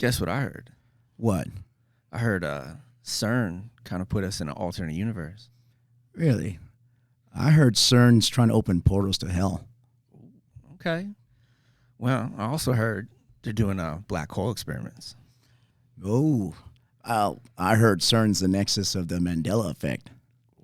Guess what I heard? What? I heard C.E.R.N. kind of put us in an alternate universe. Really? I heard CERN's trying to open portals to hell. Okay. Well, I also heard they're doing black hole experiments. Oh, I heard CERN's the nexus of the Mandela effect.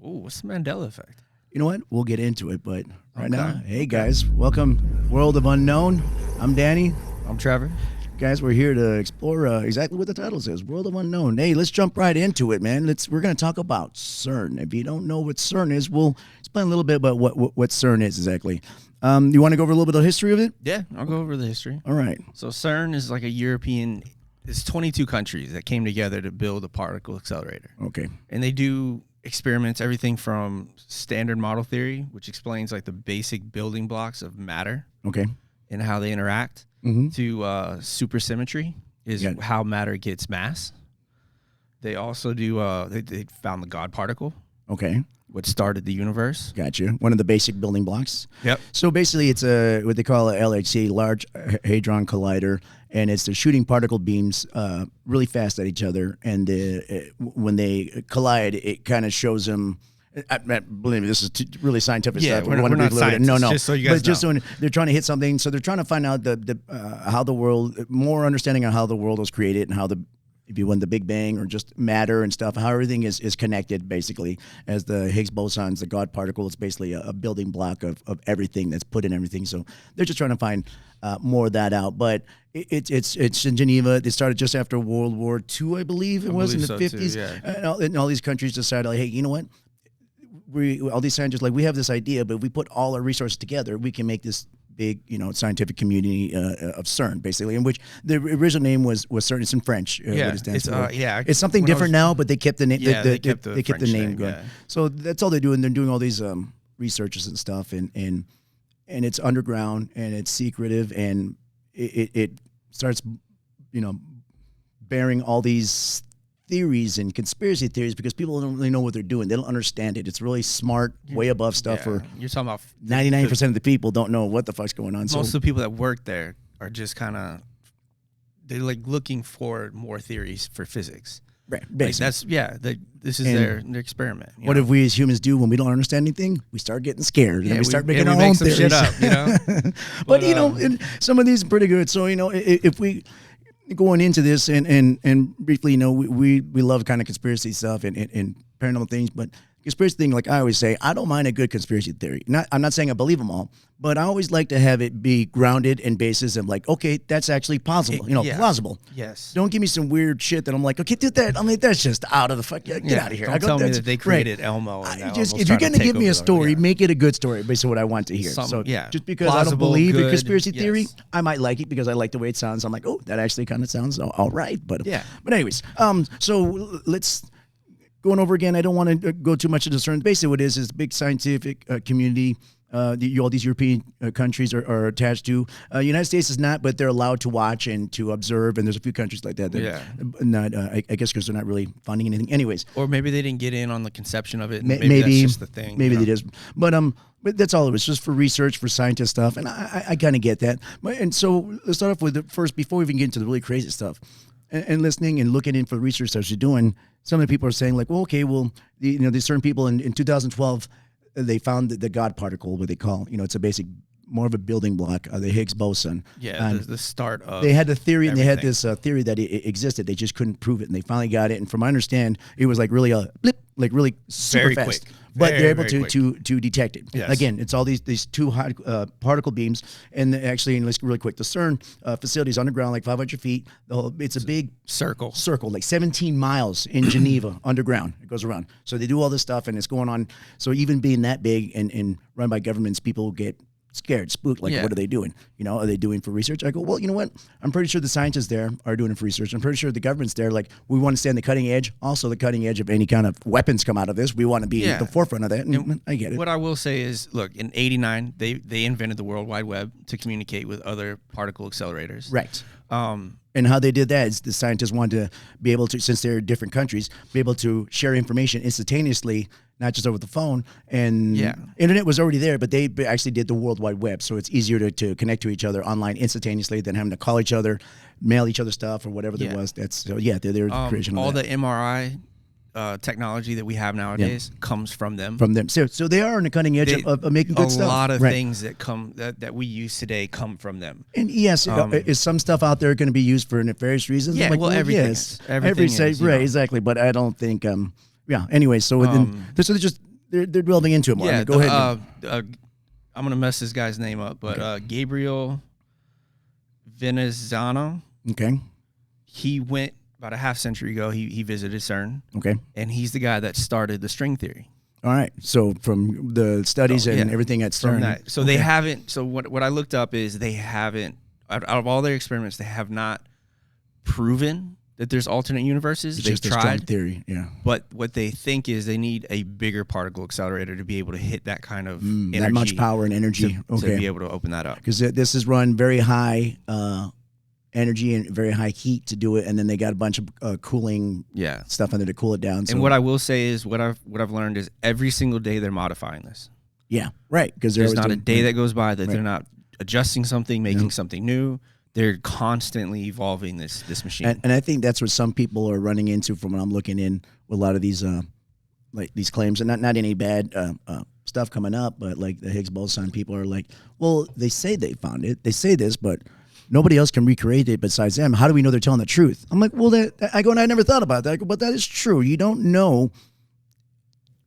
Ooh, what's the Mandela effect? You know what? We'll get into it, but right now, hey guys, welcome World of Unknown. I'm Danny. I'm Trevor. Guys, we're here to explore exactly what the title says, World of Unknown. Hey, let's jump right into it, man. We're going to talk about C.E.R.N. If you don't know what C.E.R.N. is, we'll explain a little bit about what C.E.R.N. is exactly. You want to go over a little bit of the history of it? Yeah, I'll go over the history. All right. So C.E.R.N. is like a European, it's 22 countries that came together to build a particle accelerator. Okay. And they do experiments, everything from standard model theory, which explains like the basic building blocks of matter. Okay. And how they interact, to supersymmetry is how matter gets mass. They also do, they found the God particle. Okay. What started the universe. Gotcha. One of the basic building blocks. Yep. So basically it's what they call a LHC, Large Hadron Collider, and it's they're shooting particle beams really fast at each other, and when they collide, it kind of shows them. Believe me, this is really scientific stuff. We're not scientists. No. Just so you guys know. Just so they're trying to hit something, so they're trying to find out how the world, more understanding on how the world was created and how if you want the Big Bang or just matter and stuff, how everything is connected basically. As the Higgs bosons, the God particle, it's basically a building block of everything that's put in everything. So they're just trying to find more of that out. But it's in Geneva. They started just after World War II, I believe it was in the 50s. Too, yeah. And all these countries decided, like, hey, you know what? All these scientists, like, we have this idea, but if we put all our resources together, we can make this big, scientific community of C.E.R.N. basically, in which the original name was C.E.R.N. It's in French. It's something different now, but they kept the name. Yeah, they kept the name going. Yeah. So that's all they're doing. They're doing all these researches and stuff, and it's underground and it's secretive, and it starts, bearing all these theories and conspiracy theories because people don't really know what they're doing. They don't understand it. It's really smart, way above stuff. For you're talking about 99% of the people don't know what the fuck's going on. Most of the people that work there are just kind of, they're like looking for more theories for physics. Right. Like this is their experiment. What if we as humans do when we don't understand anything? We start getting scared and we start making our own theories. Shit up, but some of these are pretty good. So if we going into this and briefly, we love kind of conspiracy stuff and paranormal things, but conspiracy thing, like I always say, I don't mind a good conspiracy theory. I'm not saying I believe them all, but I always like to have it be grounded in basis of like, okay, that's actually possible, plausible. Yes. Don't give me some weird shit that I'm like, okay, do that. I mean, that's just out of the fuck. Get out of here. Don't tell me that they created Elmo. If you're going to give me a story, make it a good story based on what I want to hear. Just because plausible, I don't believe in conspiracy theory, I might like it because I like the way it sounds. I'm like, oh, that actually kind of sounds all right. But anyways, so let's. Going over again, I don't want to go too much into C.E.R.N. Basically what it is a big scientific community. All these European countries are attached to. United States is not, but they're allowed to watch and to observe, and there's a few countries like that. Not, I guess because they're not really funding anything. Anyways. Or maybe they didn't get in on the conception of it. Maybe that's just the thing. Maybe it is. But that's all it was, just for research, for scientist stuff, and I kind of get that. And so let's start off with the first, before we even get into the really crazy stuff. And listening and looking in for the research that you're doing, some of the people are saying like, well, okay, well, these certain people in 2012, they found the God particle, what they call, it's a basic, more of a building block, the Higgs boson. Yeah, the start of they had the theory, everything. And they had this theory that it existed. They just couldn't prove it, and they finally got it. And from my understand, it was like really a blip, like really super very fast. Quick. But they're able to detect it. Yes. Again, it's all these two high particle beams, and actually, and let's really quick. The C.E.R.N. Facility is underground, like 500 feet. It's a big circle, like 17 miles in Geneva, underground. It goes around. So they do all this stuff, and it's going on. So even being that big and run by governments, people get scared, spooked, like, what are they doing? Are they doing for research? I go, well, you know what? I'm pretty sure the scientists there are doing it for research. I'm pretty sure the government's there, like, we want to stay on the cutting edge. Also, the cutting edge of any kind of weapons come out of this. We want to be at the forefront of that, and I get it. What I will say is, look, in '89, they invented the World Wide Web to communicate with other particle accelerators. Right. And how they did that is the scientists wanted to be able to, since they're different countries, be able to share information instantaneously, not just over the phone. And internet was already there, but they actually did the World Wide Web. So it's easier to connect to each other online instantaneously than having to call each other, mail each other stuff or whatever there was. That's they're the creation of all that. the MRI technology that we have nowadays comes from them. From them. So they are on the cutting edge of making good stuff. A lot of things that we use today come from them. And yes, is some stuff out there going to be used for nefarious reasons? Yeah, like, well, everything yes. is. Everything is, right, exactly. But I don't think, anyway, so they're delving into it more. Yeah, Go ahead. I'm going to mess this guy's name up, but Gabriel Veneziano. Okay. He went about a half century ago. He visited C.E.R.N. Okay. And he's the guy that started the string theory. All right. So from the studies and everything at C.E.R.N. So they haven't. So what I looked up is they haven't, out of all their experiments, they have not proven that there's alternate universes. It's They've just tried a strong theory. Yeah. But what they think is they need a bigger particle accelerator to be able to hit that kind of energy, that much power and energy to be able to open that up. Because this is run very high energy and very high heat to do it, and then they got a bunch of cooling stuff in there to cool it down. So. And what I will say is what I've learned is every single day they're modifying this. Yeah, right. Because there's not a day that goes by that they're not adjusting something, making something new. They're constantly evolving this machine. And I think that's what some people are running into from when I'm looking in with a lot of these like these claims, and not any bad stuff coming up, but like the Higgs boson people are like, well, they say they found it, they say this, but nobody else can recreate it besides them. How do we know they're telling the truth? I'm like, well, I never thought about that. I go, but that is true. You don't know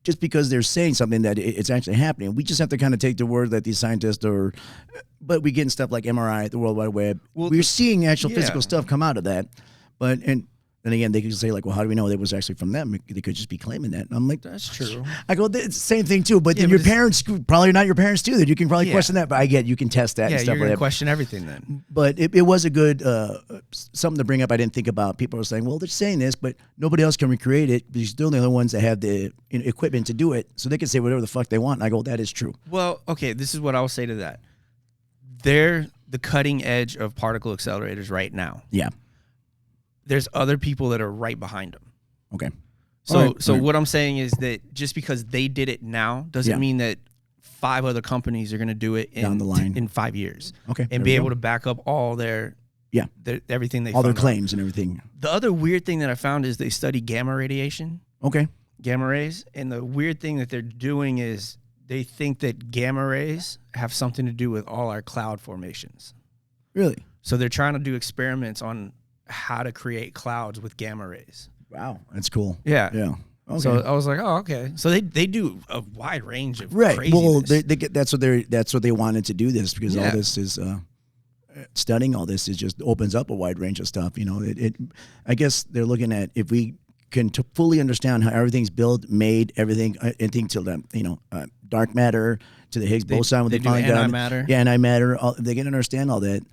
just because they're saying something that it's actually happening. We just have to kind of take the word that these scientists are, but we get in stuff like MRI, the World Wide Web. Well, we're seeing actual physical stuff come out of that. But, and then again, they could say like, well, how do we know that was actually from them? They could just be claiming that. And I'm like, that's true. I go, it's the same thing too. But then your parents, probably not your parents too, that you can probably question that. But I get, you can test that and stuff you're like gonna that. Question everything then. But it was a good, something to bring up I didn't think about. People are saying, well, they're saying this, but nobody else can recreate it. Because they're the only ones that have the equipment to do it. So they can say whatever the fuck they want. And I go, that is true. Well, okay, this is what I'll say to that. They're the cutting edge of particle accelerators right now. Yeah. There's other people that are right behind them. Okay. So what I'm saying is that just because they did it now doesn't mean that 5 other companies are going to do it down the line in 5 years. Okay. And be able to back up all their everything they all their claims and everything. The other weird thing that I found is they study gamma radiation. Okay. Gamma rays, and the weird thing that they're doing is they think that gamma rays have something to do with all our cloud formations. Really? So they're trying to do experiments on how to create clouds with gamma rays. Wow, that's cool. Yeah. Yeah. Okay. So I was like, oh, okay. So they do a wide range of craziness. Well, that's what they wanted to do this because all this is studying all this is just opens up a wide range of stuff. You know, I guess they're looking at if we can fully understand how everything's built, made, anything to the dark matter to the Higgs boson. They do antimatter. Yeah, antimatter. They can understand all that.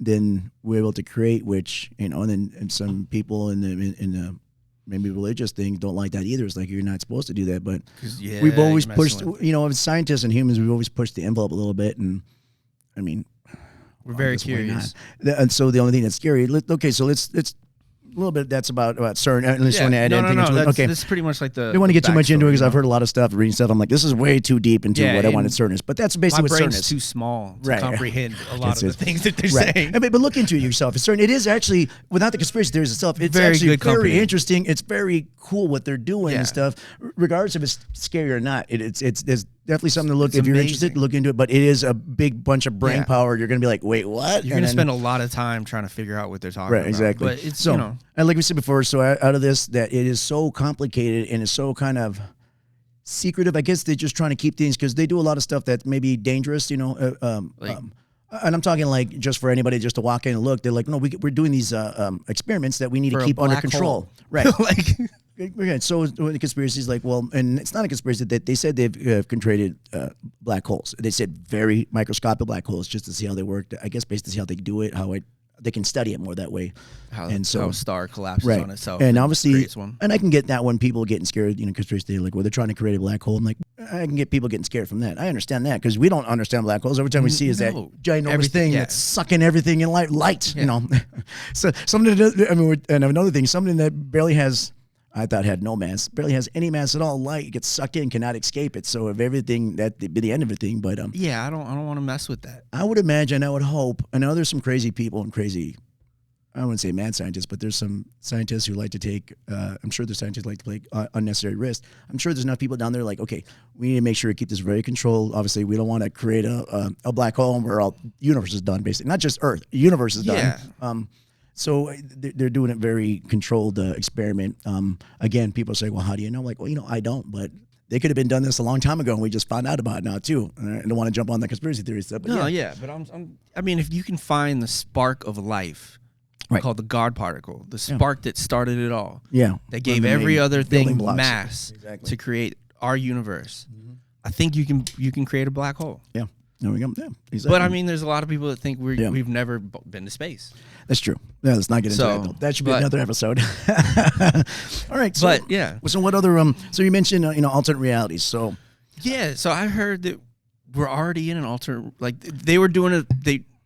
Then we're able to create, which and some people in the maybe religious things don't like that either. It's like you're not supposed to do that, but we've always pushed. As scientists and humans, we've always pushed the envelope a little bit, and I mean, we're very curious. And so the only thing that's scary. Okay, so let's. A little bit. That's about C.E.R.N. Unless you want to add anything into it. Okay, that's pretty much like the. I don't want to get too much into it because I've heard a lot of stuff, reading stuff. I'm like, this is way too deep into what I wanted C.E.R.N. is. But that's basically what C.E.R.N. is. Too small to comprehend a lot of the things that they're saying. But look into it yourself. C.E.R.N. It is actually, without the conspiracy theories itself, it's actually very interesting. It's very cool what they're doing and stuff. Regardless if it's scary or not, there's definitely something to look if you're interested to look into it. But it is a big bunch of brain power. You're going to be like, wait, what? You're going to spend a lot of time trying to figure out what they're talking about. Right, exactly. But it's and like we said before, so out of this, that it is so complicated and it's so kind of secretive. I guess they're just trying to keep things because they do a lot of stuff that may be dangerous, and I'm talking like just for anybody just to walk in and look. They're like, no, we're doing these experiments that we need to keep under control. Right. So the conspiracy is like, well, and it's not a conspiracy that they said they've created black holes. They said very microscopic black holes just to see how they work. I guess based to see how they do it, they can study it more that way. How a star collapses on itself. And obviously, and I can get that when people are getting scared, conspiracy, they're like, well, they're trying to create a black hole. I'm like, I can get people getting scared from that. I understand that because we don't understand black holes. Every time we see is that ginormous thing that's sucking everything in light. You know, so something that, I mean, and another thing, something that barely has. I thought had no mass, barely has any mass at all. Light gets sucked in, cannot escape it. So if everything, that'd be the end of everything. But yeah, I don't want to mess with that. I would imagine, I would hope. I know there's some crazy people and crazy. I wouldn't say mad scientists, but there's some scientists who like to take. I'm sure there's scientists who like to take unnecessary risks. I'm sure there's enough people down there like, okay, we need to make sure we keep this very controlled. Obviously, we don't want to create a black hole where all universe is done. Basically, not just Earth, universe is done. Yeah. So they're doing a very controlled experiment. Again, people say, well, how do you know? Like, well, I don't, but they could have been done this a long time ago, and we just found out about it now, too. I don't want to jump on the conspiracy theory stuff. But I mean, if you can find the spark of life, called the God particle, the spark that started it all, that gave every other thing mass to create our universe, I think you can create a black hole. Yeah. There we go. Yeah, exactly. But I mean, there's a lot of people that think we've never been to space. That's true. Yeah, let's not get into that. Though. That should be another episode. All right. So, So what other? So you mentioned alternate realities. So So I heard that we're already in an alternate. Like they were doing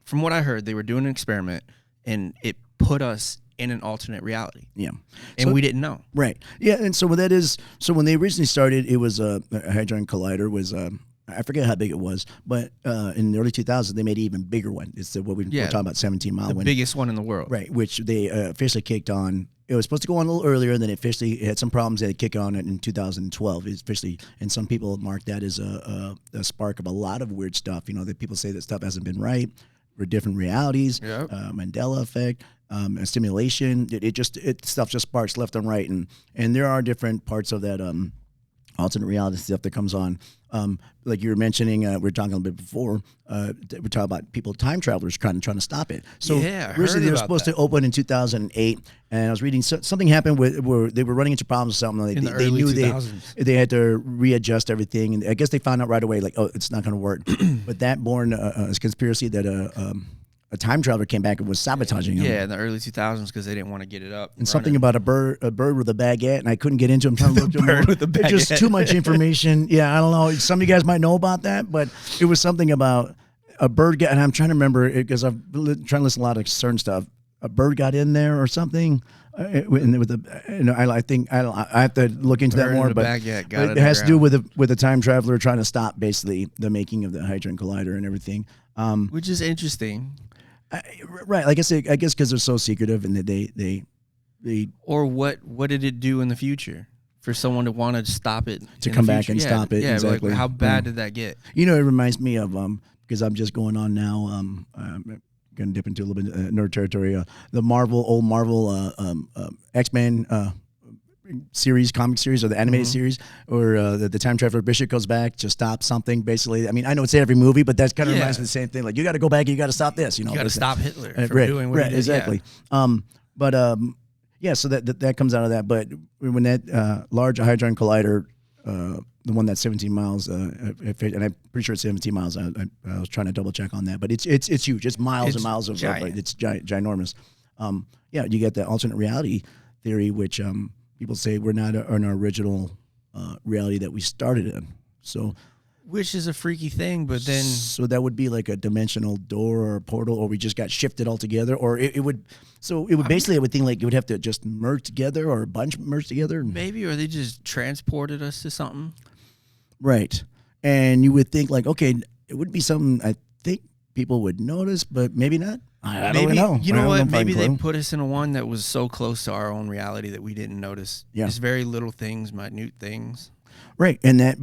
from what I heard, they were doing an experiment, and it put us in an alternate reality. Yeah. And we didn't know. Right. Yeah. And so what that is. So when they originally started, it was a hadron collider was. I forget how big it was, but in the early 2000s, they made an even bigger one. It's what we're talking about, 17-mile one. The biggest one in the world. Right, which they officially kicked on. It was supposed to go on a little earlier, and then it had some problems. They had to kick on it in 2012. It's officially, and some people mark that as a spark of a lot of weird stuff. That people say that stuff hasn't been right, or different realities, Mandela effect, stimulation. Stuff just sparks left and right, and there are different parts of that alternate reality stuff that comes on. Like you were mentioning, we were talking a little bit before, we're talking about time travelers trying to stop it. So originally they were supposed to open in 2008, and I was reading something happened where they were running into problems or something. They knew they had to readjust everything, and I guess they found out right away, like, oh, it's not going to work. But that born a conspiracy that a time traveler came back and was sabotaging them. Yeah, in the early 2000s because they didn't want to get it up. And something about a bird with a baguette, and I couldn't get into it. I'm trying to look at it. Just too much information. Yeah, I don't know. Some of you guys might know about that, but it was something about a bird, and I'm trying to remember it because I've been trying to listen to a lot of CERN stuff. A bird got in there or something. I think I have to look into that more, but it has to do with a time traveler trying to stop basically the making of the Hadron Collider and everything, which is interesting. Right, I guess because they're so secretive and that they or what did it do in the future for someone to want to stop it to come back and stop it? Yeah, exactly. Like how bad did that get? It reminds me of because I'm just going on now. I'm gonna dip into a little bit nerd territory. The old Marvel X-Men comic series, or the animated series, or the time traveler Bishop goes back to stop something. Basically, I mean, I know it's every movie, but that kind of reminds me of the same thing. Like, you got to go back, you got to stop this. You got to stop Hitler from doing what he did. Exactly. So that comes out of that. But when that large hadron collider, the one that's 17 miles, and I'm pretty sure it's 17 miles. I was trying to double check on that, but it's huge. It's miles and miles of it's ginormous. You get the alternate reality theory, which people say we're not in our original reality that we started in. So, which is a freaky thing, but then so that would be like a dimensional door or a portal, or we just got shifted altogether, or it would. So it would basically, I would think, like it would have to just merge together, or a bunch merge together. Maybe, or they just transported us to something. Right, and you would think like, okay, it would be something I think people would notice, but maybe not. I don't know. You know what? Maybe they put us in a one that was so close to our own reality that we didn't notice. Yeah. Just very little things, minute things. Right. And that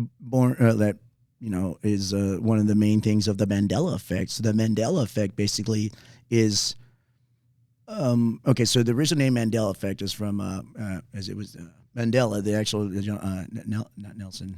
is one of the main things of the Mandela effect. So the Mandela effect basically is, so the original name Mandela effect is from, as it was Mandela, the actual, not Nelson.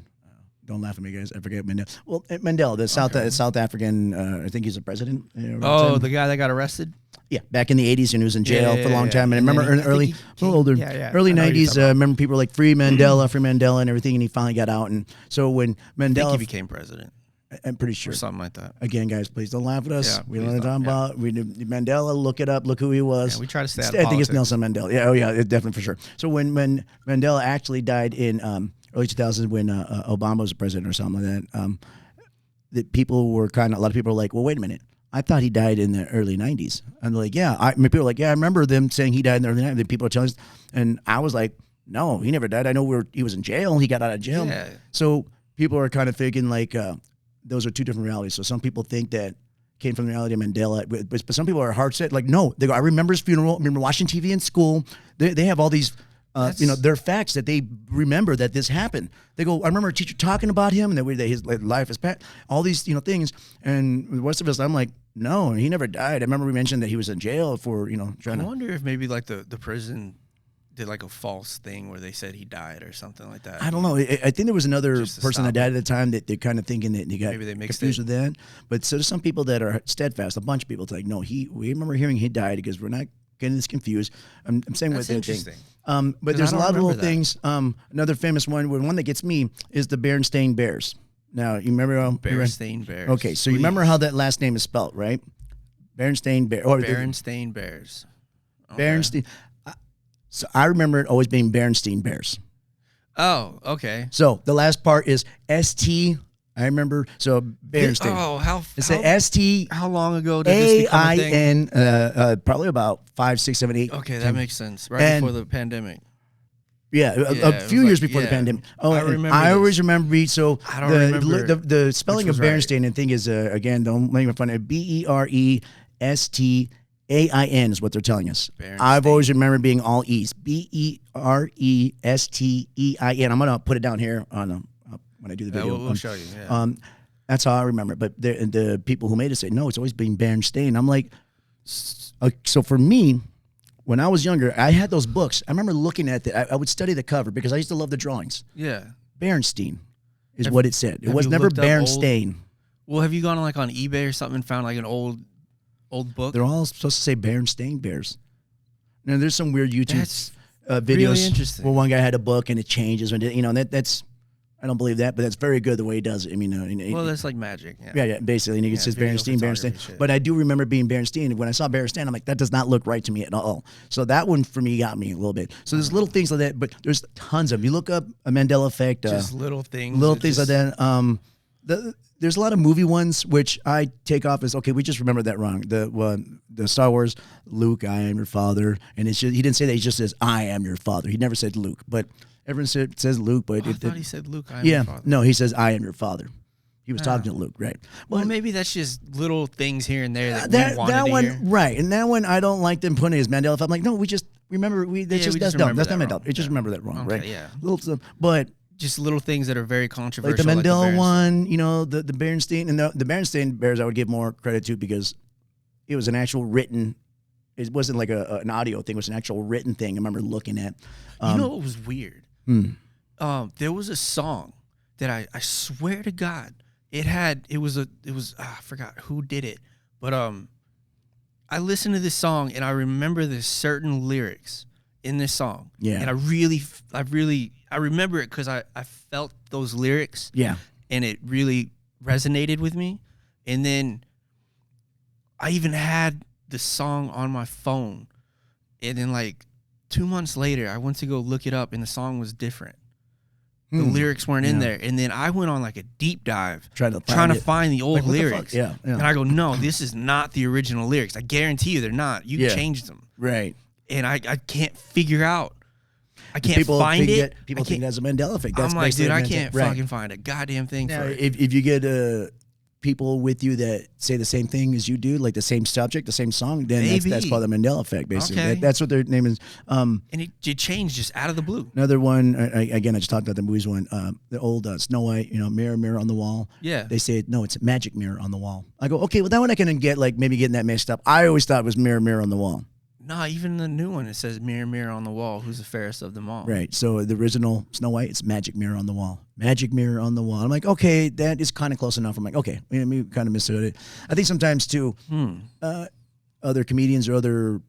Don't laugh at me, guys. I forget Mandela. Well, Mandela, the South African, I think he's a president. The guy that got arrested? Yeah, back in the 80s, and he was in jail for a long time. And I remember early 90s, I remember people were like, free Mandela, and everything, and he finally got out. And so when Mandela... I think he became president. I'm pretty sure. Or something like that. Again, guys, please don't laugh at us. We don't know what I'm talking about. Mandela, look it up, look who he was. Yeah, we try to stay out of politics. I think it's Nelson Mandela. Yeah, definitely for sure. So when Mandela actually died in... early 2000s when Obama was president or something like that. That people were a lot of people were like, well, wait a minute. I thought he died in the early 90s. And like, people were like, yeah, I remember them saying he died in the early 90s. And people are telling us, and I was like, no, he never died. I know he was in jail. He got out of jail. Yeah. So people are kind of thinking like those are two different realities. So some people think that came from the reality of Mandela, but some people are hard set. Like, no, they go, I remember his funeral. I remember watching TV in school. They have all these, they're facts that they remember that this happened. They go, I remember a teacher talking about him and that his life is bad. All these, things. And the rest of us, I'm like, no, he never died. I remember we mentioned that he was in jail for, trying to. I wonder if maybe like the prison did like a false thing where they said he died or something like that. I don't know. I think there was another person that died at the time that they're kind of thinking that he got maybe they mixed confused with that. But so there's some people that are steadfast. A bunch of people like, no, we remember hearing he died because we're not getting this confused. I'm saying what they're thinking. But there's a lot of little things. Another famous one that gets me is the Berenstain Bears. Now, you remember Berenstain Bears. Okay, so you remember how that last name is spelled, right? Berenstain Bears. Berenstain Bears. Okay. Berenstain. So I remember it always being Berenstain Bears. Oh, okay. So the last part is ST. I remember. So Berenstain. How long ago did this become a thing? AIN. Probably about 5, 6, 7, 8. Okay, that makes sense. Right before the pandemic. Yeah, a few years before the pandemic. Oh, I remember. I always remember. So I don't remember the spelling of Berenstain and thing is again, don't make me fun of BERESTAIN is what they're telling us. I've always remembered being all E's. BERESTEIN. I'm gonna put it down here on when I do the video. We'll show you. Yeah. That's how I remember it. But the people who made it say no, it's always been Berenstain. I'm like, so for me. When I was younger, I had those books. I remember looking at it. I would study the cover because I used to love the drawings. Yeah. Berenstain is what it said. It was never Berenstain. Well, have you gone on eBay or something and found like an old book? They're all supposed to say Berenstain Bears. Now, there's some weird YouTube videos really interesting. where one guy had a book and it changes. That's I don't believe that, but that's very good the way he does it. I mean, well, that's like magic. Yeah, basically. And it says Berenstain. But I do remember being Berenstain. When I saw Berenstain, I'm like, that does not look right to me at all. So that one for me got me a little bit. So there's little things like that, but there's tons of them. You look up a Mandela effect. Just little things. Little things like that. There's a lot of movie ones which I take off as, okay, we just remembered that wrong. The Star Wars, Luke, I am your father. And it's just, he didn't say that. He just says, I am your father. He never said Luke, but everyone says Luke, but I thought he said Luke. I am your father. No, he says I am your father. He was talking to Luke, right? Well, maybe that's just little things here and there that we wanted to hear. Right? And that one, I don't like them putting it as Mandela. I'm like, no, we just remember. That's dumb. That's not Mandela. Just remember that wrong, right? Yeah. But just little things that are very controversial. Like the Mandela one, the Berenstain and the Berenstain Bears, I would give more credit to because it was an actual written. It wasn't like an audio thing. It was an actual written thing. I remember looking at. You know what was weird? There was a song that I swear to God it was I forgot who did it, but I listened to this song and I remember there's certain lyrics in this song. Yeah. And I remember it because I felt those lyrics. Yeah. And it really resonated with me. And then I even had the song on my phone. And then 2 months later, I went to go look it up, and the song was different. The lyrics weren't in there. And then I went on a deep dive trying to find the old lyrics. Yeah. And I go, no, this is not the original lyrics. I guarantee you they're not. You changed them. Right. And I can't figure out. I can't find it. People think that's a Mandela effect. I'm like, dude, I can't fucking find a goddamn thing for it. If you get people with you that say the same thing as you do, like the same subject, the same song, then that's called the Mandela effect, basically. Okay. That's what their name is. And it changed just out of the blue. Another one, again, I just talked about the movies one, the old Snow White, mirror, mirror on the wall. Yeah. They say, no, it's magic mirror on the wall. I go, okay, well, that one I can get, maybe getting that mixed up. I always thought it was mirror, mirror on the wall. No, even the new one, it says mirror, mirror on the wall. Who's the fairest of them all? Right. So the original Snow White, it's magic mirror on the wall. Magic mirror on the wall. I'm like, okay, that is kind of close enough. I'm like, okay, we kind of misheard it. I think sometimes too, other comedians or other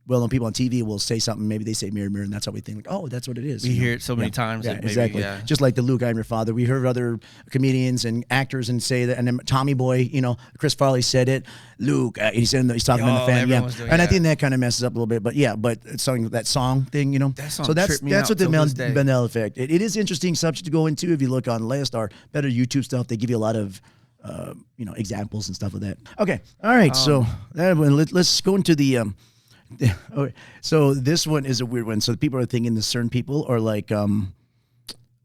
well-known people on TV will say something. Maybe they say mirror, mirror, and that's how we think. Like, oh, that's what it is. We hear it so many times. Yeah, that maybe, exactly. Yeah. Just like the Luke, I am your father. We heard other comedians and actors and say that. And then Tommy Boy, Chris Farley said it. Luke, he's talking about the fan. Yeah, and I think that kind of messes up a little bit. But yeah, but it's something that song thing, That song that's what the Mandela effect. It is interesting subject to go into. If you look on Leostar, better YouTube stuff, they give you a lot of examples and stuff of that. Okay, all right. So let's go into the. Okay. So this one is a weird one. So people are thinking the C.E.R.N people are like a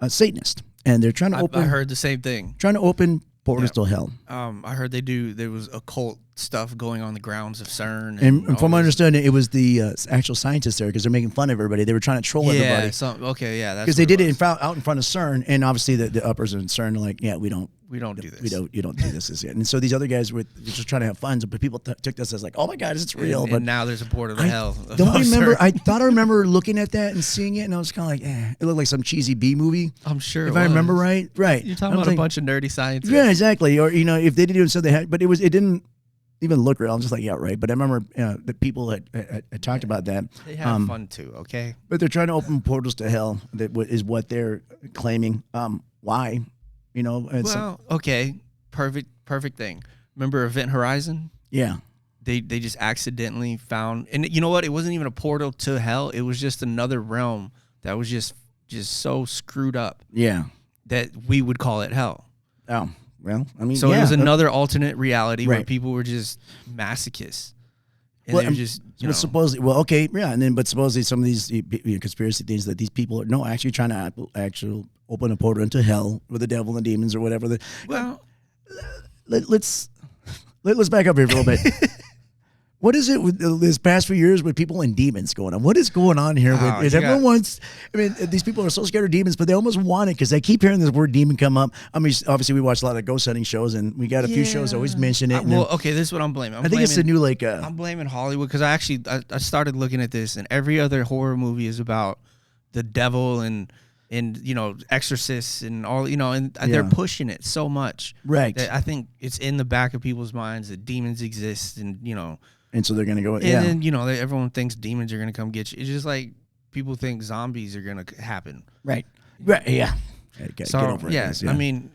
Satanist, and they're trying to open. I heard the same thing. Trying to open portals to hell. I heard there was occult stuff going on the grounds of C.E.R.N. And from my understanding, it was the actual scientists there because they're making fun of everybody. They were trying to troll everybody. Because they did it out in front of C.E.R.N. And obviously the uppers in C.E.R.N. are like, yeah, we don't do this. You don't do this yet. And so these other guys were just trying to have fun, but people took this as like, oh my God, it's real. But now there's a portal to hell. Don't remember. I thought I remember looking at that and seeing it, and I was kind of like, it looked like some cheesy B movie. I'm sure. If I remember right. You're talking about a bunch of nerdy scientists. Yeah, exactly. Or if they didn't even say they had, but it didn't even look real. I'm just like, yeah, right. But I remember the people had talked about that. They have fun too, okay? But they're trying to open portals to hell. That is what they're claiming. Why? Okay. Perfect thing. Remember Event Horizon? Yeah. They just accidentally found, and you know what? It wasn't even a portal to hell. It was just another realm that was just so screwed up. Yeah. That we would call it hell. Oh. Well, I mean, so it was another alternate reality where people were just masochists. And they were just, supposedly, but supposedly some of these conspiracy things that these people are actually trying to actually open a portal into hell with the devil and the demons or whatever. Let's back up here for a little bit. What is it with this past few years with people and demons going on? What is going on here? Everyone wants. I mean, these people are so scared of demons, but they almost want it because they keep hearing this word demon come up. I mean, obviously we watch a lot of ghost hunting shows, and we got a few shows always mention it. This is what I'm blaming. I think it's the new I'm blaming Hollywood because I started looking at this, and every other horror movie is about the devil and exorcists and all, and they're pushing it so much. Right. That I think it's in the back of people's minds that demons exist, and And so they're going to go, and then, everyone thinks demons are going to come get you. It's just like people think zombies are going to happen. Right. Right. Yeah. Get over it. I mean,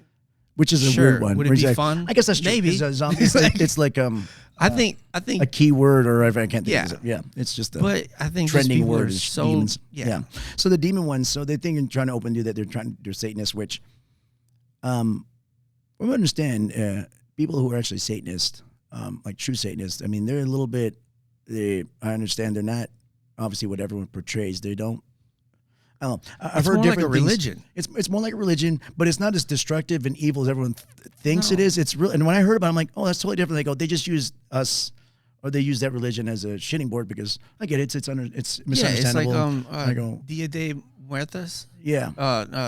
which is a weird one. Would it be fun? I guess that's true. Maybe. Zombies, it's like, I think a key word, or I can't think of it. Yeah. It's just but I think trending word is so demons. Yeah. So the demon ones, so they think trying to open that they're Satanists, which, we understand, people who are actually Satanists, like true Satanists, I mean, they're a little bit, I understand they're not obviously what everyone portrays. They don't, I don't know. I've heard different like a religion. It's more like a religion, but it's not as destructive and evil as everyone thinks it is. It's real. And when I heard about it, I'm like, oh, that's totally different. They go, they just use us, or they use that religion as a shitting board because I get it. It's misunderstandable. Yeah, it's like Dia de Muertos. Yeah.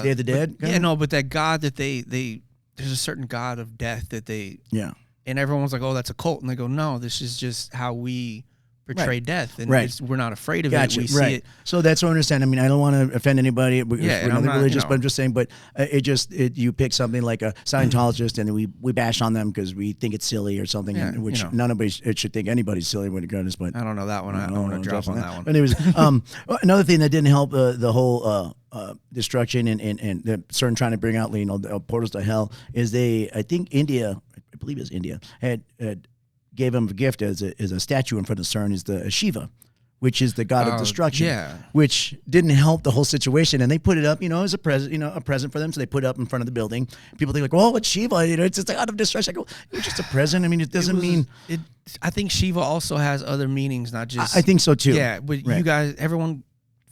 Day of the Dead. But that God that there's a certain God of death that they. Yeah. And everyone's like, oh, that's a cult. And they go, no, this is just how we portray death. And we're not afraid of it. We see it. So that's what I understand. I mean, I don't want to offend anybody. We're not religious, but I'm just saying, but you pick something like a Scientologist and we bash on them because we think it's silly or something, which nobody should think anybody's silly when it comes. But I don't know that one. I don't want to drop on that one. But anyways, another thing that didn't help the whole destruction and the C.E.R.N trying to bring out, the portals to hell is I think India, I believe it's India, had gave him a gift as a statue in front of C.E.R.N is the Shiva, which is the god of destruction, which didn't help the whole situation. And they put it up, as a present for them. So they put it up in front of the building. People think like, well, it's Shiva, it's just a god of destruction. I go, it was just a present. I mean, it doesn't mean. I think Shiva also has other meanings, not just. I think so too. Yeah, but you guys, everyone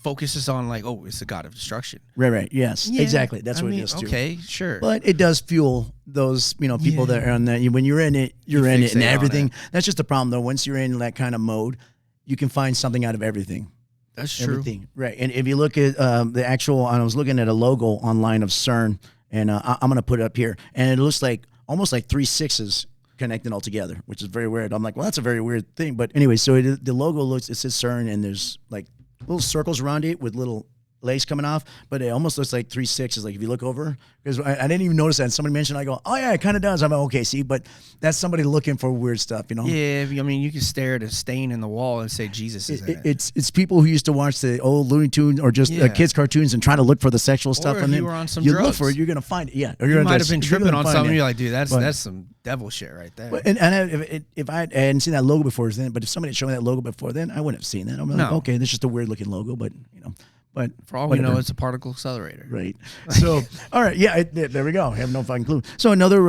focuses on like, oh, it's the god of destruction. Right. Yes, exactly. That's what it is too. Okay, sure. But it does fuel those, people that are on that. When you're in it, you're in it and everything. That's just the problem though. Once you're in that kind of mode, you can find something out of everything. That's true. Everything. Right. And if you look at the actual, I was looking at a logo online of C.E.R.N, and I'm going to put it up here, and it looks like almost like 3 6s connected all together, which is very weird. I'm like, well, that's a very weird thing. But anyway, so the logo it says C.E.R.N, and there's like little circles around it with little legs coming off, but it almost looks like 3 6s. Like if you look over, because I didn't even notice that. And somebody mentioned, I go, oh yeah, it kind of does. I'm like, okay, see, but that's somebody looking for weird stuff, you know? Yeah, I mean, you can stare at a stain in the wall and say Jesus is in it. It's people who used to watch the old Looney Tunes or just kids cartoons and trying to look for the sexual stuff. Or if you were on some you drugs. Look for it, you're gonna find it. Yeah, or you might have been tripping on something. You're like, dude, that's some devil shit right there. But, and if I hadn't seen that logo before then, but if somebody had shown me that logo before then, I wouldn't have seen that. I'm like, okay, this is just a weird looking logo, but you know. But for all we know, it's a particle accelerator. Right. So, all right. Yeah, there we go. I have no fucking clue. So another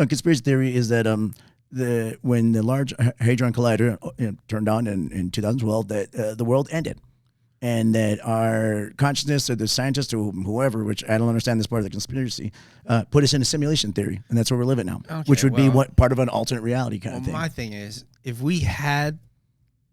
conspiracy theory is that when the Large Hadron Collider turned on in 2012, that the world ended. And that our consciousness or the scientists or whoever, which I don't understand this part of the conspiracy, put us in a simulation theory. And that's where we're living now, which would be part of an alternate reality kind of thing. My thing is, if we had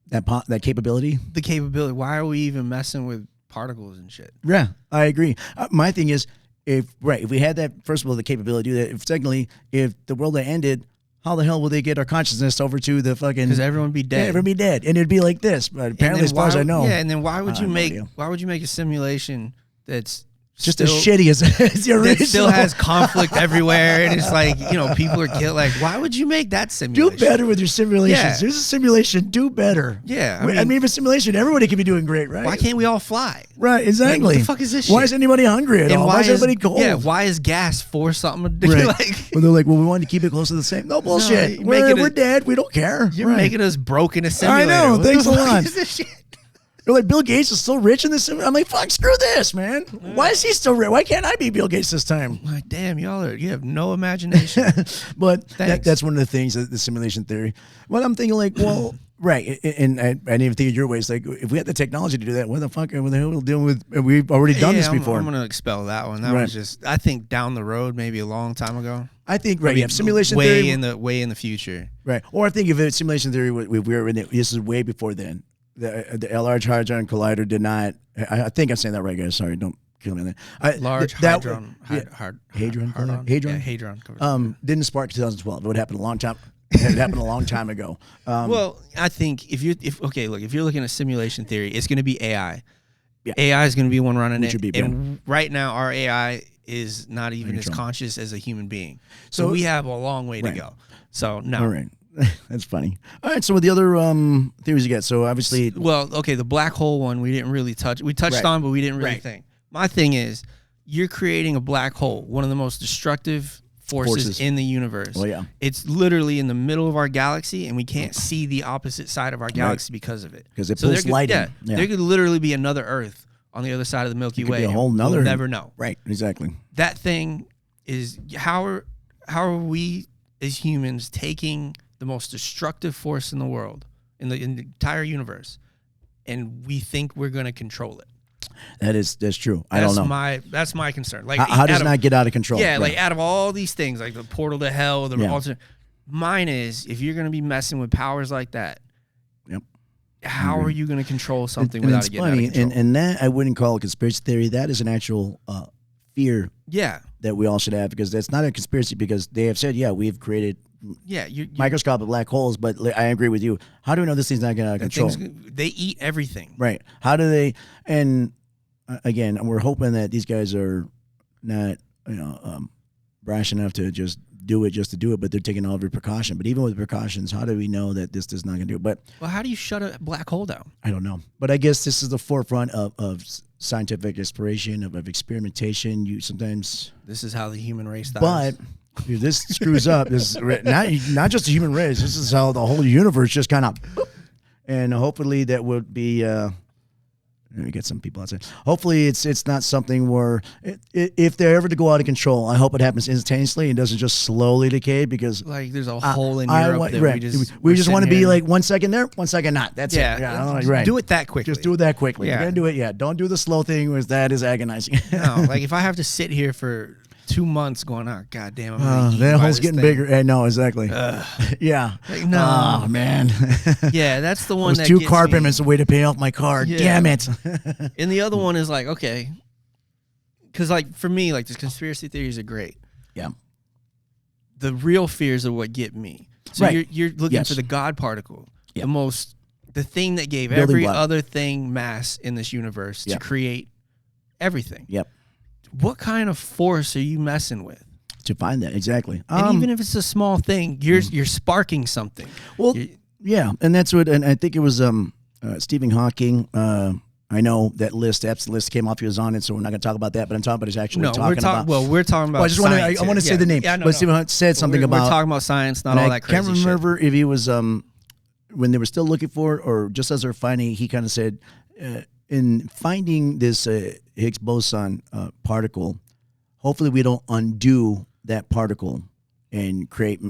that capability, why are we even messing with particles and shit? Yeah, I agree. My thing is, if we had that, first of all, the capability to do that. Secondly, if the world had ended, how the hell would they get our consciousness over to the fucking? Because everyone would be dead. Yeah, everyone would be dead, and it'd be like this. But apparently, as far as I know, and then why would you make a simulation that's just as shitty as the original? That still has conflict everywhere, and it's like, you know, people are killed. Like, why would you make that simulation? Do better with your simulations. Yeah. There's a simulation. Do better. Yeah, I mean, a simulation, everybody can be doing great, right? Why can't we all fly? Right, exactly. Like, what the fuck is this shit? Why is anybody hungry at all? Why is everybody cold? Yeah, why is gas for something to do? Right. Like, well, they're like, well, we wanted to keep it close to the same. No bullshit. We're dead. We don't care. You're making us broke in a simulator. I know. What thanks a lot. What is this shit? They're like, Bill Gates is still rich in this. I'm like, fuck, screw this, man. Why is he still rich? Why can't I be Bill Gates this time? Like, damn, you have no imagination. But that's one of the things, the simulation theory. Well, I'm thinking like, well, right. And I didn't even think of your ways. Like, if we had the technology to do that, what the hell are we dealing with? We've already done this before. I'm going to expel that one. That was just, I think down the road, maybe a long time ago. I think, simulation theory. Way in the future. Right. Or I think if it's simulation theory, we were in it, this is way before then. The Large Hadron Collider did not. I think I'm saying that right, guys. Sorry, don't kill me on that. Large Hadron. Hadron. Didn't spark 2012. It would happen a long time. It happened a long time ago. Well, I think if you're looking at simulation theory, it's going to be AI. Yeah. AI is going to be one running it. And right now, our AI is not even as conscious as a human being. So we have a long way to go. So no. All right. That's funny. All right, so what the other theories you get? So obviously, the black hole one we didn't really touch. We touched on, but we didn't really think. My thing is, you're creating a black hole, one of the most destructive forces in the universe. Well, yeah, it's literally in the middle of our galaxy, and we can't see the opposite side of our galaxy because of it. Because it pulls light in. Yeah, there could literally be another Earth on the other side of the Milky Way. Be a whole nother. We'll never know. Right. Exactly. That thing is how are we as humans taking the most destructive force in the world, in the entire universe, and we think we're going to control it. That's true. I don't know. That's my concern. Like, how does it not get out of control? Yeah, like out of all these things, like the portal to hell, the alternate. Mine is, if you're going to be messing with powers like that, how are you going to control something without it getting out of control? And that I wouldn't call a conspiracy theory. That is an actual fear. Yeah. That we all should have, because that's not a conspiracy, because they have said, we've created microscopic black holes, but I agree with you. How do we know this thing's not getting out of control? They eat everything. Right. How do they, and again, we're hoping that these guys are not, brash enough to just do it, but they're taking all every precaution. But even with precautions, how do we know that this is not going to do it? But how do you shut a black hole down? I don't know. But I guess this is the forefront of scientific exploration, of experimentation. This is how the human race dies. But if this screws up, this not just the human race. This is how the whole universe just kind of, and hopefully that would be. Let me get some people outside. Hopefully it's not something where if they're ever to go out of control, I hope it happens instantaneously and doesn't just slowly decay, because like there's a hole in Europe that we just want to be like 1 second there, 1 second not. That's it. Yeah, right. Do it that quickly. Just do it that quickly. Yeah. You're gonna do it. Yeah. Don't do the slow thing, because that is agonizing. No, like if I have to sit here for 2 months going, oh god damn, that hole's getting bigger. No, exactly. Yeah. Like, no. Oh man. Yeah, that's the one. Those that 2 gets car me. payments a way to pay off my car. Yeah. Damn it. And the other one is like, okay, because like for me, like the conspiracy theories are great. Yeah. The real fears are what get me. So you're looking for the God particle, the thing that gave every other thing mass in this universe to create everything. Yep. What kind of force are you messing with? To find that, exactly. And even if it's a small thing, you're sparking something. Well, yeah, and that's what, and I think it was Stephen Hawking. I know that Epps list came off. He was on it, so we're not going to talk about that. But I'm talking about is actually talking about. Well, we're talking about. Well, I want to say the name. Yeah, no, but Stephen Hawking said something about. We're talking about science, not all that crazy shit. I can't remember if he was when they were still looking for it, or just as they're finding. He kind of said, in finding this Higgs boson particle, hopefully we don't undo that particle and create,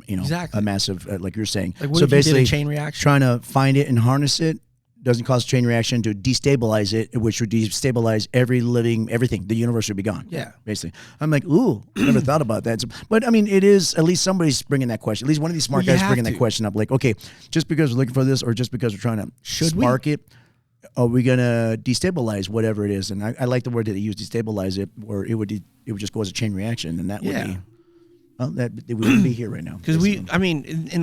a massive, like you're saying. Like what so if basically, you did a chain reaction? Trying to find it and harness it doesn't cause a chain reaction to destabilize it, which would destabilize everything. The universe would be gone. Yeah. Basically. I'm like, ooh, never thought about that. But I mean, it is, at least somebody's bringing that question. At least one of these smart guys bringing that question up. Like, okay, just because we're looking for this or just because we're trying to spark it, are we going to destabilize whatever it is? And I like the word that they use, destabilize it, or it would just go as a chain reaction. And that would be... Well, we wouldn't be here right now. Because in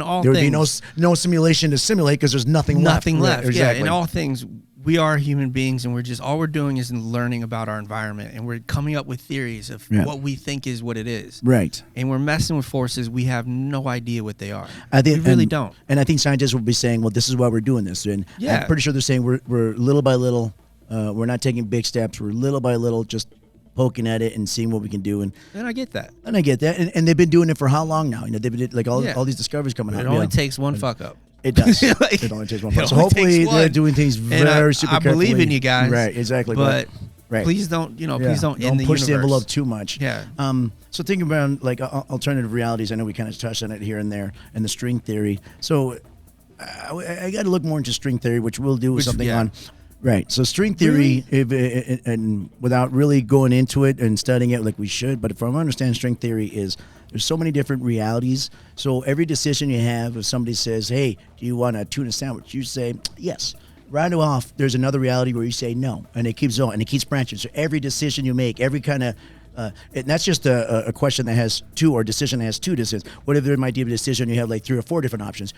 all there things... There would be no simulation to simulate because there's nothing left. Nothing left, exactly. Yeah. In all things, we are human beings, and all we're doing is learning about our environment, and we're coming up with theories of what we think is what it is. Right. And we're messing with forces we have no idea what they are. We really don't. And I think scientists will be saying, well, this is why we're doing this. And I'm pretty sure they're saying we're little by little, we're not taking big steps. We're little by little just poking at it and seeing what we can do. And I get that. And they've been doing it for how long now? They've been like all these discoveries coming out. It only takes one fuck up. It does. It only takes one fuck up. So hopefully they're doing things very super carefully. I believe in you guys. Right, exactly. But please don't, please don't end the universe. Don't push the envelope too much. Yeah. So thinking about like alternative realities, I know we kind of touched on it here and there, and the string theory. So I got to look more into string theory, which we'll do something on. Right. So string theory, and without really going into it and studying it like we should, but if I understand string theory is there's so many different realities. So every decision you have, if somebody says, hey, do you want a tuna sandwich? You say, yes. Right off, there's another reality where you say no, and it keeps going, and it keeps branching. So every decision you make, every kind of, and that's just a question that has two, or a decision that has two decisions. What if there might be a decision you have like 3 or 4 different options?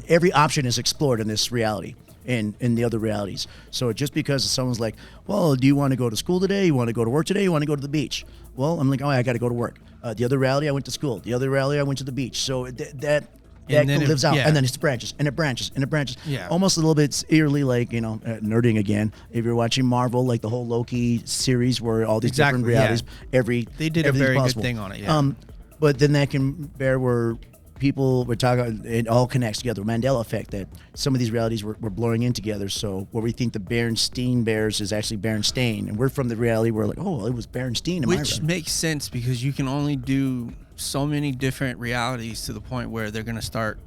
Every option is explored in this reality. In the other realities. So just because someone's like, well, do you want to go to school today? You want to go to work today? You want to go to the beach? Well, I'm like, oh, I got to go to work. The other reality, I went to school. The other reality, I went to the beach. So that lives out. And then it branches, and it branches, and it branches. Yeah. Almost a little bit eerily like, nerding again. If you're watching Marvel, like the whole Loki series where all these different realities, they did a very good thing on it, but then that can bear where people were talking, it all connects together. Mandela effect, that some of these realities were blurring in together. So where we think the Berenstain Bears is actually Berenstain, and we're from the reality where like, oh, well, it was Berenstain. Which makes sense because you can only do so many different realities to the point where they're going to start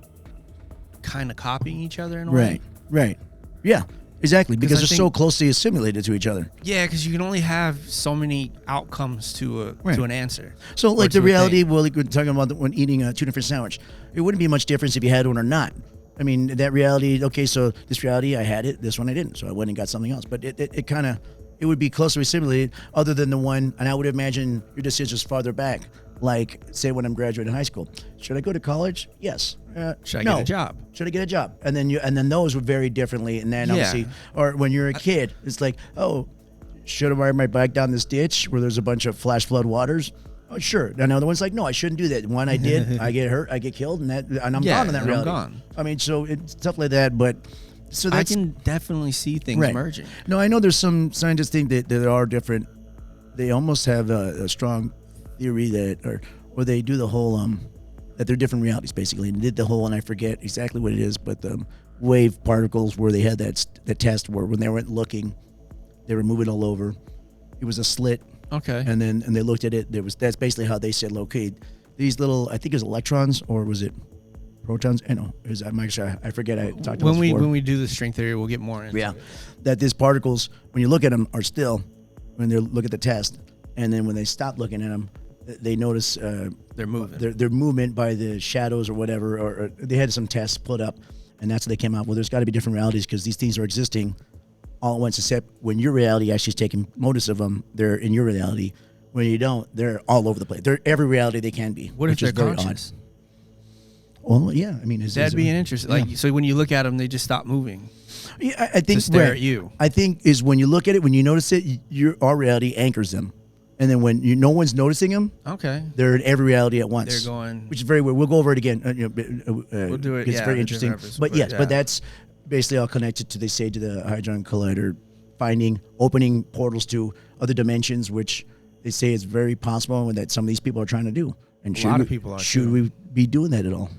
kind of copying each other in a way. Right. Yeah. Exactly, because they're so closely assimilated to each other. Yeah, because you can only have so many outcomes to an answer. So, like the reality, well, like we're talking about when eating a tuna fish sandwich, it wouldn't be much difference if you had one or not. I mean, that reality, okay, so this reality, I had it, this one I didn't, so I went and got something else. But it kind of, it would be closely assimilated other than the one, and I would imagine your decisions farther back. Like, say when I'm graduating high school, should I go to college? Yes. Should I get a job? Should I get a job? And then those would vary differently. And then obviously, or when you're a kid, it's like, oh, should I ride my bike down this ditch where there's a bunch of flash flood waters? Oh, sure. And the other one's like, no, I shouldn't do that. One I did, I get hurt, I get killed, and I'm gone in that reality. I'm gone. I mean, so it's stuff like that. But so I can definitely see things merging. No, I know there's some scientists think that there are different. They almost have a strong theory that, or they do the whole that they're different realities basically, and did the whole, and I forget exactly what it is, but the wave particles where they had that test where when they went looking, they were moving all over. It was a slit. Okay. And they looked at it. That's basically how they said, okay, these little, I think it was electrons, or was it protons? I know. I forget. I talked about this before. When we do the string theory, we'll get more into it. That these particles, when you look at them, are still when they look at the test, and then when they stop looking at them, they notice their movement. Their movement by the shadows or whatever, or they had some tests put up, and that's what they came out. Well, there's got to be different realities because these things are existing all at once, except when your reality actually is taking notice of them, they're in your reality. When you don't, they're all over the place. They're every reality they can be. What if they're conscious? Well, yeah. I mean, that'd be an interesting. Like, so when you look at them, they just stop moving. Yeah, I think to stare at you. I think is when you look at it, when you notice it, our reality anchors them, and then when no one's noticing them, they're in every reality at once. They're going, which is very weird. We'll go over it again. We'll do it. It's very interesting. But yes, but that's basically all connected to, they say, to the Hadron Collider, opening portals to other dimensions, which they say is very possible, and that some of these people are trying to do. And a lot of people are. Should we be doing that at all?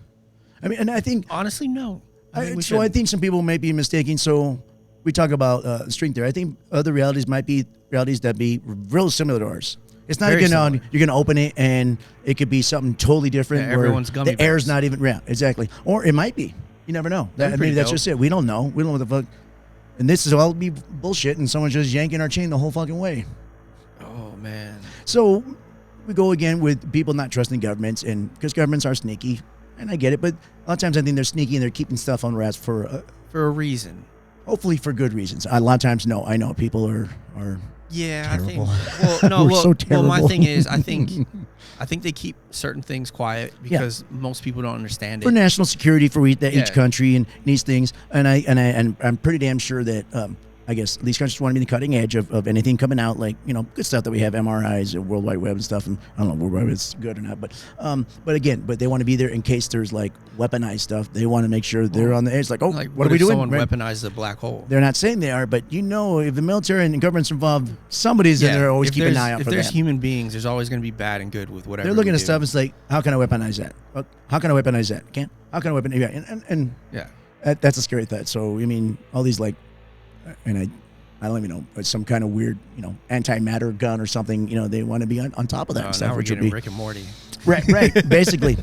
I mean, and I think honestly, no. I think some people may be mistaking. So we talk about string theory. I think other realities might be realities that be real similar to ours. It's not you're gonna open it and it could be something totally different. Yeah, everyone's gummy the air's not even exactly, or it might be. You never know. Maybe that's just it. We don't know. We don't know what the fuck. And this is all be bullshit, and someone's just yanking our chain the whole fucking way. Oh man. So we go again with people not trusting governments, and because governments are sneaky, and I get it, but a lot of times I think they're sneaky and they're keeping stuff on wraps for a reason. Hopefully for good reasons. A lot of times, no. I know people are yeah, terrible. I think. Well, so terrible. Well, my thing is, I think they keep certain things quiet because most people don't understand it. For national security for each country and these things, and I'm pretty damn sure that I guess these countries want to be the cutting edge of anything coming out, like, good stuff that we have, MRIs, World Wide Web and stuff. And I don't know if World Wide Web is good or not, but they want to be there in case there's like weaponized stuff. They want to make sure they're on the edge. Like, what are we doing? Someone weaponized the black hole. They're not saying they are, but if the military and the government's involved, somebody's in there always keeping an eye out for that. If there's human beings, there's always going to be bad and good with whatever. They're looking at stuff. It's like, how can I weaponize that? How can I weaponize that? Can't. How can I weaponize? And that's a scary thought. So I mean, all these like, and I don't even know, some kind of weird, antimatter gun or something. They want to be on top of that stuff. Now we're getting Rick and Morty. Right. Basically,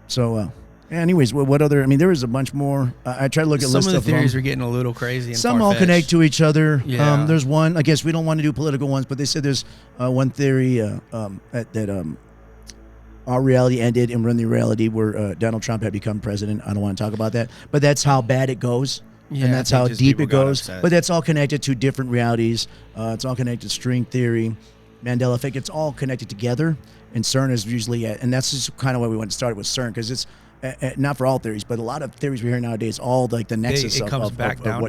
So, anyways, what other? I mean, there was a bunch more. I tried to look at some lists of the of theories are getting a little crazy. And some all connect to each other. Yeah. There's one. I guess we don't want to do political ones, but they said there's one theory that our reality ended and we're in the reality where Donald Trump had become president. I don't want to talk about that, but that's how bad it goes. Yeah, and that's how deep it goes. Upset. But that's all connected to different realities. It's all connected to string theory, Mandela effect. It's all connected together. And C.E.R.N is usually and that's just kind of why we went to start with C.E.R.N, because it's not for all theories, but a lot of theories we hear nowadays, all like the nexus of what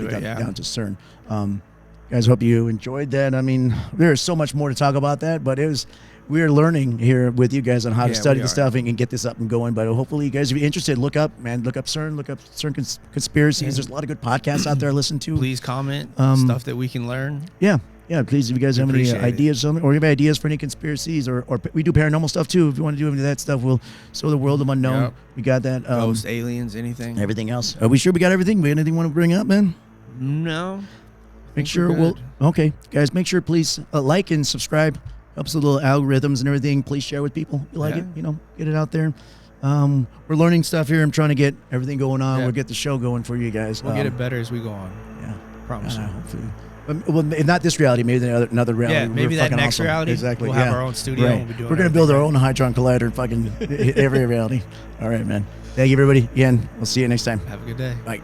it got down to C.E.R.N. Guys, hope you enjoyed that. I mean, there's so much more to talk about that, but we're learning here with you guys on how to study the stuff and get this up and going. But hopefully you guys will be interested. Look up C.E.R.N, look up C.E.R.N conspiracies. Yeah. There's a lot of good podcasts out there to listen to. Please comment stuff that we can learn. Yeah, please, if you guys have any ideas, or you have ideas for any conspiracies, or we do paranormal stuff too. If you want to do any of that stuff, so the world of unknown. Yep. We got that. Ghosts, aliens, anything. Everything else. Are we sure we got everything? We got anything you want to bring up, man? No. Make sure okay, guys, make sure please like and subscribe. Helps with the little algorithms and everything. Please share with people if you like it. Get it out there. We're learning stuff here. I'm trying to get everything going on. We'll get the show going for you guys. We'll get it better as we go on. Yeah, promise. Hopefully. Well, if not this reality, maybe another reality. Yeah, maybe that next reality. Exactly. We'll have our own studio. Right. And we're gonna build our own Hadron Collider. Fucking every reality. All right, man. Thank you, everybody. Again, we'll see you next time. Have a good day. Bye.